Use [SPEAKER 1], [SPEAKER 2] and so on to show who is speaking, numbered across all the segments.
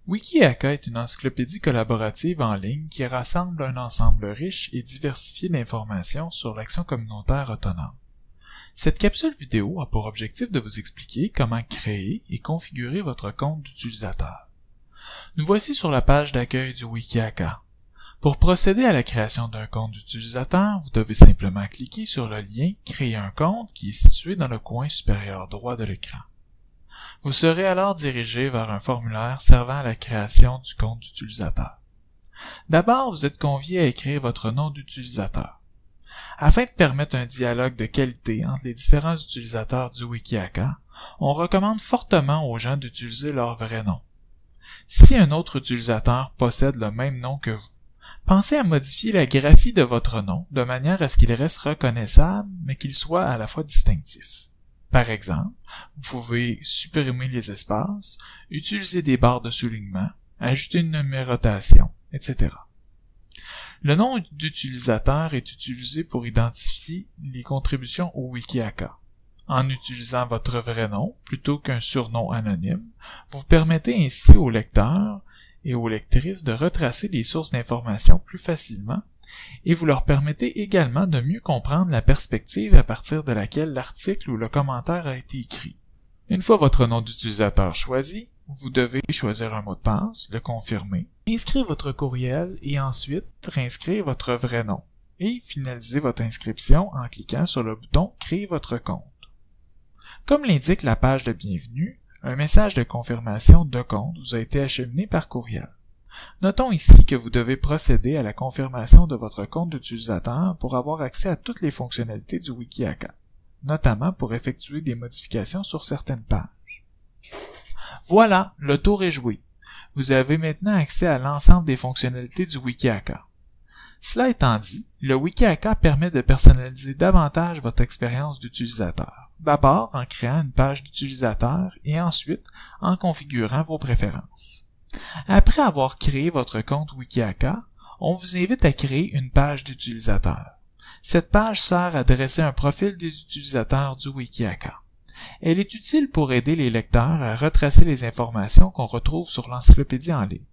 [SPEAKER 1] Wikihaka est une encyclopédie collaborative en ligne qui rassemble un ensemble riche et diversifié d'informations sur l'action communautaire autonome. Cette capsule vidéo a pour objectif de vous expliquer comment créer et configurer votre compte d'utilisateur. Nous voici sur la page d'accueil du Wikihaka. Pour procéder à la création d'un compte d'utilisateur, vous devez simplement cliquer sur le lien « Créer un compte » qui est situé dans le coin supérieur droit de l'écran. Vous serez alors dirigé vers un formulaire servant à la création du compte d'utilisateur. D'abord, vous êtes convié à écrire votre nom d'utilisateur. Afin de permettre un dialogue de qualité entre les différents utilisateurs du Wikihaka, on recommande fortement aux gens d'utiliser leur vrai nom. Si un autre utilisateur possède le même nom que vous, pensez à modifier la graphie de votre nom de manière à ce qu'il reste reconnaissable, mais qu'il soit à la fois distinctif. Par exemple, vous pouvez supprimer les espaces, utiliser des barres de soulignement, ajouter une numérotation, etc. Le nom d'utilisateur est utilisé pour identifier les contributions au Wikihaka. En utilisant votre vrai nom plutôt qu'un surnom anonyme, vous permettez ainsi aux lecteurs et aux lectrices de retracer les sources d'informations plus facilement et vous leur permettez également de mieux comprendre la perspective à partir de laquelle l'article ou le commentaire a été écrit. Une fois votre nom d'utilisateur choisi, vous devez choisir un mot de passe, le confirmer, inscrire votre courriel et ensuite réinscrire votre vrai nom et finaliser votre inscription en cliquant sur le bouton « Créer votre compte ». Comme l'indique la page de bienvenue, un message de confirmation de compte vous a été acheminé par courriel. Notons ici que vous devez procéder à la confirmation de votre compte d'utilisateur pour avoir accès à toutes les fonctionnalités du Wikihaka, notamment pour effectuer des modifications sur certaines pages. Voilà, le tour est joué. Vous avez maintenant accès à l'ensemble des fonctionnalités du Wikihaka. Cela étant dit, le Wikihaka permet de personnaliser davantage votre expérience d'utilisateur. D'abord en créant une page d'utilisateur et ensuite en configurant vos préférences. Après avoir créé votre compte Wikihaka, on vous invite à créer une page d'utilisateur. Cette page sert à dresser un profil des utilisateurs du Wikihaka. Elle est utile pour aider les lecteurs à retracer les informations qu'on retrouve sur l'encyclopédie en ligne.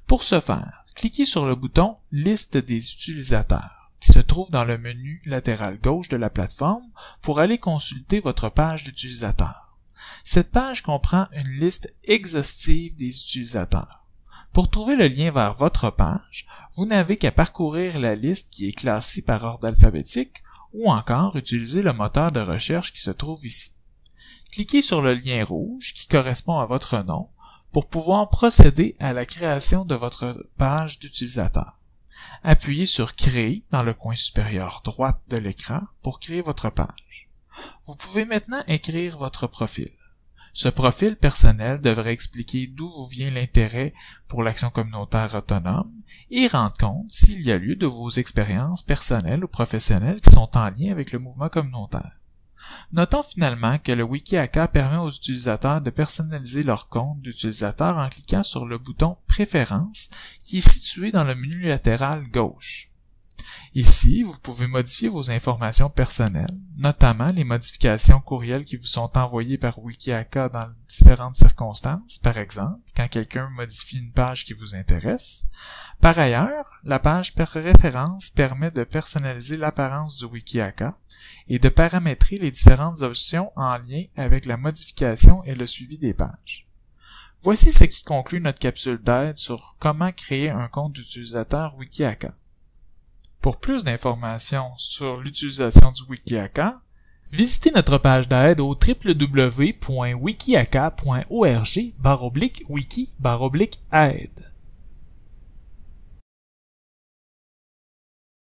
[SPEAKER 1] Pour ce faire, cliquez sur le bouton « Liste des utilisateurs » qui se trouve dans le menu latéral gauche de la plateforme pour aller consulter votre page d'utilisateur. Cette page comprend une liste exhaustive des utilisateurs. Pour trouver le lien vers votre page, vous n'avez qu'à parcourir la liste qui est classée par ordre alphabétique ou encore utiliser le moteur de recherche qui se trouve ici. Cliquez sur le lien rouge qui correspond à votre nom pour pouvoir procéder à la création de votre page d'utilisateur. Appuyez sur « Créer » dans le coin supérieur droit de l'écran pour créer votre page. Vous pouvez maintenant écrire votre profil. Ce profil personnel devrait expliquer d'où vous vient l'intérêt pour l'action communautaire autonome et rendre compte s'il y a lieu de vos expériences personnelles ou professionnelles qui sont en lien avec le mouvement communautaire. Notons finalement que le Wikihaka permet aux utilisateurs de personnaliser leur compte d'utilisateur en cliquant sur le bouton « Préférences » qui est situé dans le menu latéral gauche. Ici, vous pouvez modifier vos informations personnelles, notamment les modifications courriels qui vous sont envoyées par Wikihaka dans différentes circonstances, par exemple, quand quelqu'un modifie une page qui vous intéresse. Par ailleurs, la page par référence permet de personnaliser l'apparence du Wikihaka et de paramétrer les différentes options en lien avec la modification et le suivi des pages. Voici ce qui conclut notre capsule d'aide sur comment créer un compte d'utilisateur Wikihaka. Pour plus d'informations sur l'utilisation du Wikihaka, visitez notre page d'aide au www.wikihaka.org/wiki/aide.